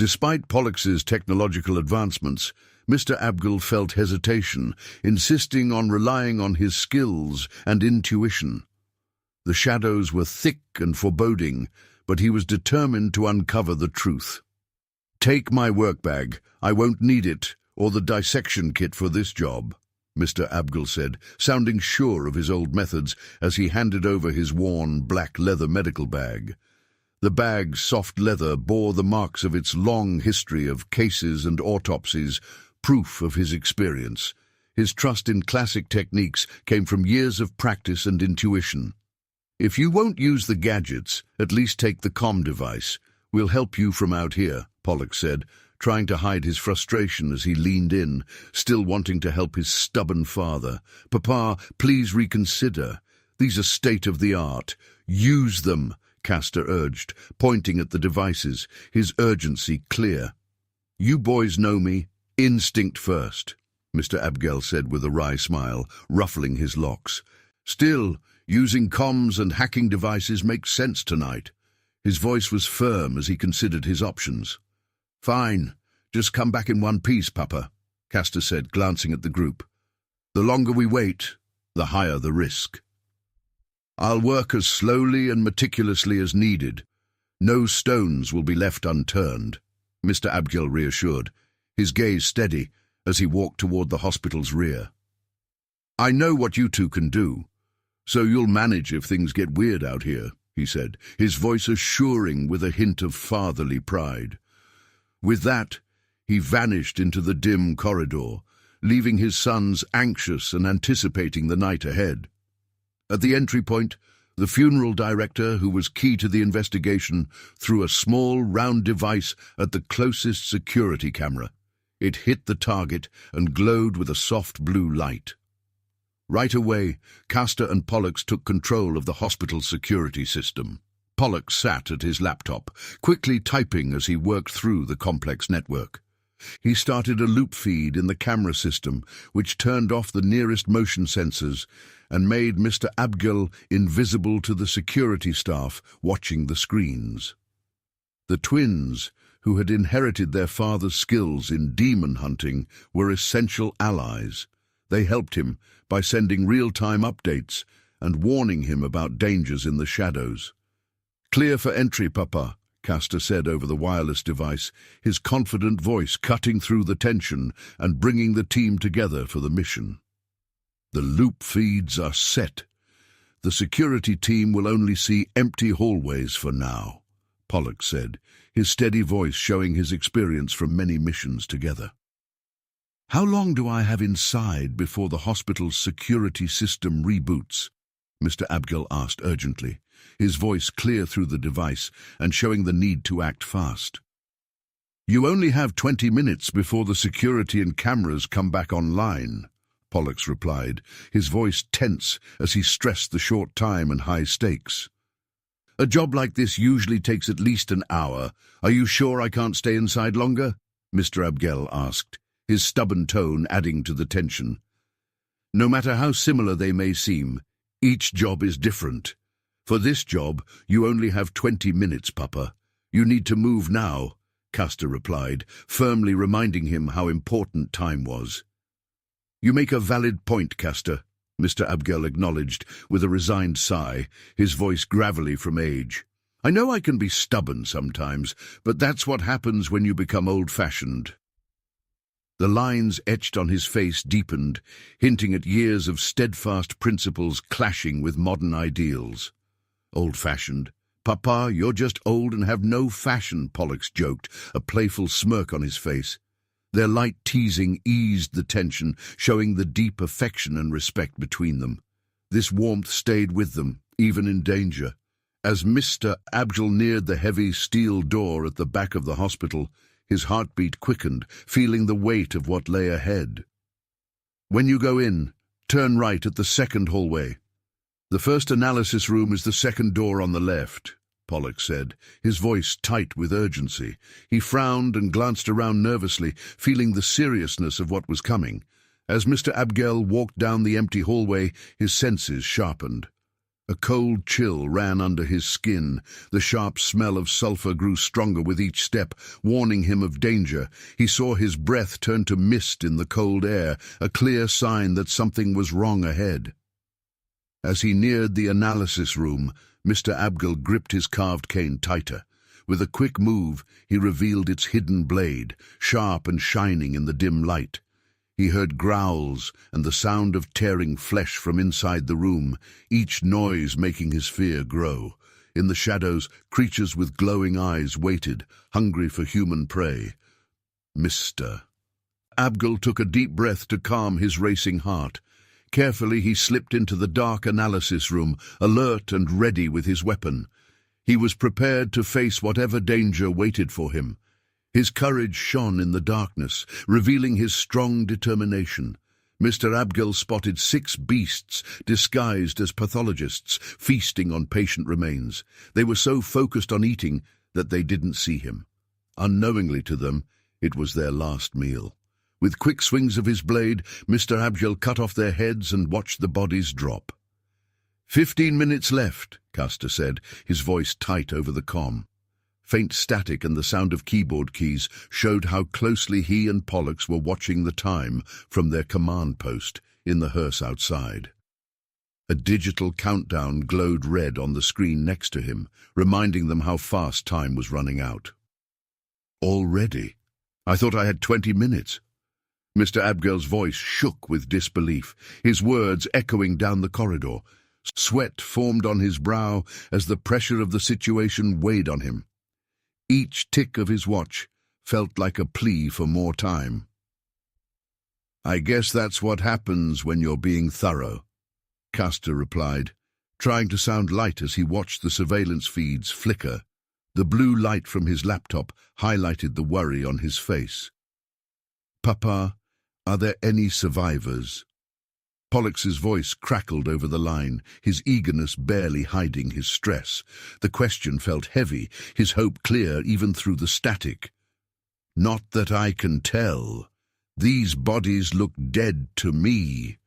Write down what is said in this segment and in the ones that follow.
Despite Pollux's technological advancements, Mr. Abgel felt hesitation, insisting on relying on his skills and intuition. The shadows were thick and foreboding, but he was determined to uncover the truth. "Take my work bag. I won't need it, or the dissection kit for this job," Mr. Abgel said, sounding sure of his old methods as he handed over his worn black leather medical bag. The bag's soft leather bore the marks of its long history of cases and autopsies, proof of his experience. His trust in classic techniques came from years of practice and intuition. "If you won't use the gadgets, at least take the comm device. We'll help you from out here," Pollux said, trying to hide his frustration as he leaned in, still wanting to help his stubborn father. "Papa, please reconsider. These are state-of-the-art. Use them," Castor urged, pointing at the devices, his urgency clear. "You boys know me. Instinct first," Mr. Abgel said with a wry smile, ruffling his locks. "Still, using comms and hacking devices makes sense tonight." His voice was firm as he considered his options. "Fine. Just come back in one piece, Papa," Castor said, glancing at the group. "The longer we wait, the higher the risk." "I'll work as slowly and meticulously as needed. No stones will be left unturned," Mr. Abgel reassured, his gaze steady as he walked toward the hospital's rear. "I know what you two can do, so you'll manage if things get weird out here," he said, his voice assuring with a hint of fatherly pride. With that, he vanished into the dim corridor, leaving his sons anxious and anticipating the night ahead. At the entry point, the funeral director, who was key to the investigation, threw a small, round device at the closest security camera. It hit the target and glowed with a soft blue light. Right away, Castor and Pollux took control of the hospital's security system. Pollux sat at his laptop, quickly typing as he worked through the complex network. He started a loop feed in the camera system, which turned off the nearest motion sensors and made Mr. Abgel invisible to the security staff watching the screens. The twins, who had inherited their father's skills in demon hunting, were essential allies. They helped him by sending real-time updates and warning him about dangers in the shadows. "Clear for entry, Papa," Castor said over the wireless device, his confident voice cutting through the tension and bringing the team together for the mission. "The loop feeds are set. The security team will only see empty hallways for now," Pollux said, his steady voice showing his experience from many missions together. "How long do I have inside before the hospital's security system reboots?" Mr. Abgel asked urgently, his voice clear through the device and showing the need to act fast. "You only have 20 minutes before the security and cameras come back online," Pollux replied, his voice tense as he stressed the short time and high stakes. "A job like this usually takes at least an hour. Are you sure I can't stay inside longer?" Mr. Abgel asked, his stubborn tone adding to the tension. "No matter how similar they may seem, each job is different. For this job, you only have 20 minutes, Papa. You need to move now," Castor replied, firmly reminding him how important time was. "You make a valid point, Castor," Mr. Abgel acknowledged with a resigned sigh, his voice gravelly from age. "I know I can be stubborn sometimes, but that's what happens when you become old-fashioned." The lines etched on his face deepened, hinting at years of steadfast principles clashing with modern ideals. "Old-fashioned? Papa, you're just old and have no fashion," Pollux joked, a playful smirk on his face. Their light teasing eased the tension, showing the deep affection and respect between them. This warmth stayed with them, even in danger. As Mr. Abgel neared the heavy steel door at the back of the hospital, his heartbeat quickened, feeling the weight of what lay ahead. "When you go in, turn right at the second hallway. The first analysis room is the second door on the left," Pollux said, his voice tight with urgency. He frowned and glanced around nervously, feeling the seriousness of what was coming. As Mr. Abgel walked down the empty hallway, his senses sharpened. A cold chill ran under his skin. The sharp smell of sulfur grew stronger with each step, warning him of danger. He saw his breath turn to mist in the cold air, a clear sign that something was wrong ahead. As he neared the analysis room, Mr. Abgel gripped his carved cane tighter. With a quick move, he revealed its hidden blade, sharp and shining in the dim light. He heard growls and the sound of tearing flesh from inside the room, each noise making his fear grow. In the shadows, creatures with glowing eyes waited, hungry for human prey. Mr. Abgel took a deep breath to calm his racing heart. Carefully he slipped into the dark analysis room, alert and ready with his weapon. He was prepared to face whatever danger waited for him. His courage shone in the darkness, revealing his strong determination. Mr. Abgel spotted 6 beasts disguised as pathologists, feasting on patient remains. They were so focused on eating that they didn't see him. Unknowingly to them, it was their last meal. With quick swings of his blade, Mr. Abgel cut off their heads and watched the bodies drop. 15 minutes left, Custer said, his voice tight over the comm. Faint static and the sound of keyboard keys showed how closely he and Pollux were watching the time from their command post in the hearse outside. A digital countdown glowed red on the screen next to him, reminding them how fast time was running out. Already? I thought I had 20 minutes. Mr. Abgel's voice shook with disbelief, his words echoing down the corridor. Sweat formed on his brow as the pressure of the situation weighed on him. Each tick of his watch felt like a plea for more time. I guess that's what happens when you're being thorough, Custer replied, trying to sound light as he watched the surveillance feeds flicker. The blue light from his laptop highlighted the worry on his face. Papa, are there any survivors? Pollux's voice crackled over the line, his eagerness barely hiding his stress. The question felt heavy, his hope clear even through the static. Not that I can tell. These bodies look dead to me,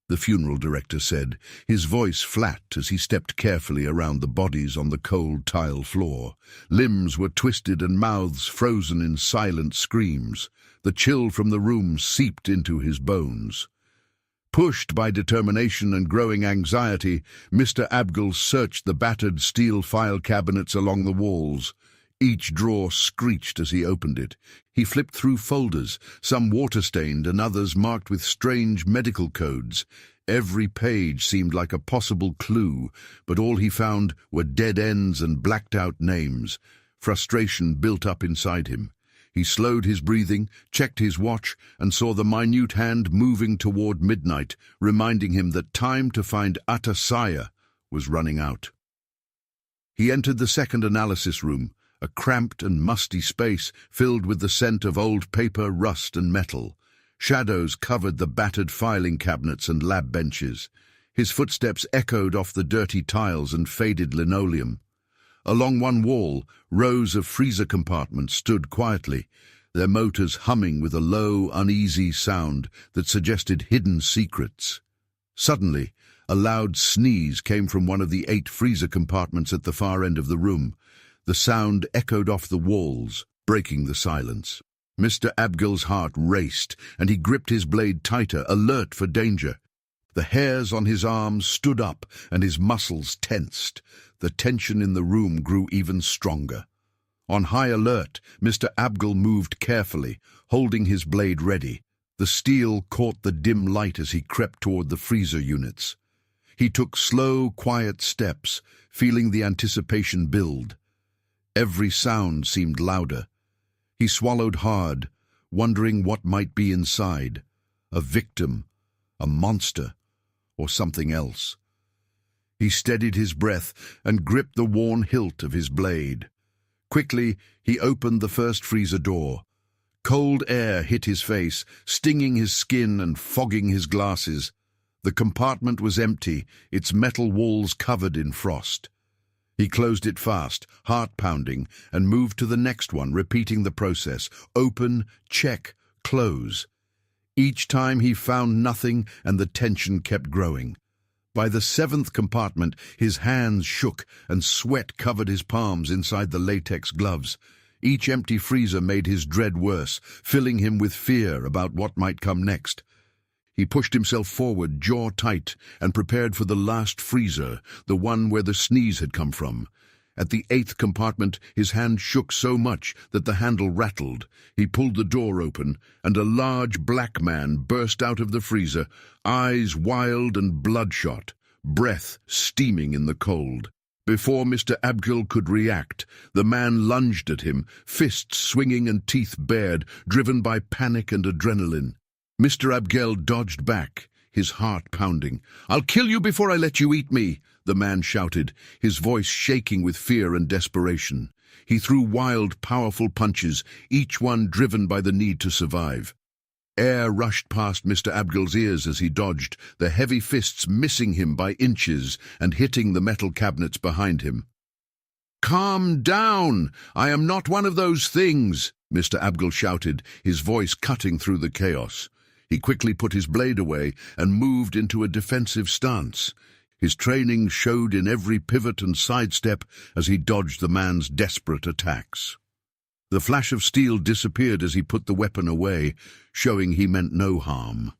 the funeral director said, his voice flat as he stepped carefully around the bodies on the cold tile floor. Limbs were twisted and mouths frozen in silent screams. The chill from the room seeped into his bones. Pushed by determination and growing anxiety, Mr. Abgel searched the battered steel file cabinets along the walls. Each drawer screeched as he opened it. He flipped through folders, some water-stained and others marked with strange medical codes. Every page seemed like a possible clue, but all he found were dead ends and blacked-out names. Frustration built up inside him. He slowed his breathing, checked his watch, and saw the minute hand moving toward midnight, reminding him that time to find Atasaya was running out. He entered the second analysis room, a cramped and musty space filled with the scent of old paper, rust, and metal. Shadows covered the battered filing cabinets and lab benches. His footsteps echoed off the dirty tiles and faded linoleum. Along one wall, rows of freezer compartments stood quietly, their motors humming with a low, uneasy sound that suggested hidden secrets. Suddenly, a loud sneeze came from one of the 8 freezer compartments at the far end of the room. The sound echoed off the walls, breaking the silence. Mr. Abgel's heart raced, and he gripped his blade tighter, alert for danger. The hairs on his arms stood up, and his muscles tensed. The tension in the room grew even stronger. On high alert, Mr. Abgel moved carefully, holding his blade ready. The steel caught the dim light as he crept toward the freezer units. He took slow, quiet steps, feeling the anticipation build. Every sound seemed louder. He swallowed hard, wondering what might be inside. A victim, a monster, or something else. He steadied his breath and gripped the worn hilt of his blade. Quickly, he opened the first freezer door. Cold air hit his face, stinging his skin and fogging his glasses. The compartment was empty, its metal walls covered in frost. He closed it fast, heart pounding, and moved to the next one, repeating the process. Open, check, close. Each time he found nothing, and the tension kept growing. By the seventh compartment, his hands shook and sweat covered his palms inside the latex gloves. Each empty freezer made his dread worse, filling him with fear about what might come next. He pushed himself forward, jaw tight, and prepared for the last freezer, the one where the sneeze had come from. At the eighth compartment, his hand shook so much that the handle rattled. He pulled the door open, and a large black man burst out of the freezer, eyes wild and bloodshot, breath steaming in the cold. Before Mr. Abgel could react, the man lunged at him, fists swinging and teeth bared, driven by panic and adrenaline. Mr. Abgel dodged back, his heart pounding. "I'll kill you before I let you eat me," the man shouted, his voice shaking with fear and desperation. He threw wild, powerful punches, each one driven by the need to survive. Air rushed past Mr. Abgel's ears as he dodged, the heavy fists missing him by inches and hitting the metal cabinets behind him. "Calm down! I am not one of those things," Mr. Abgel shouted, his voice cutting through the chaos. He quickly put his blade away and moved into a defensive stance. His training showed in every pivot and sidestep as he dodged the man's desperate attacks. The flash of steel disappeared as he put the weapon away, showing he meant no harm.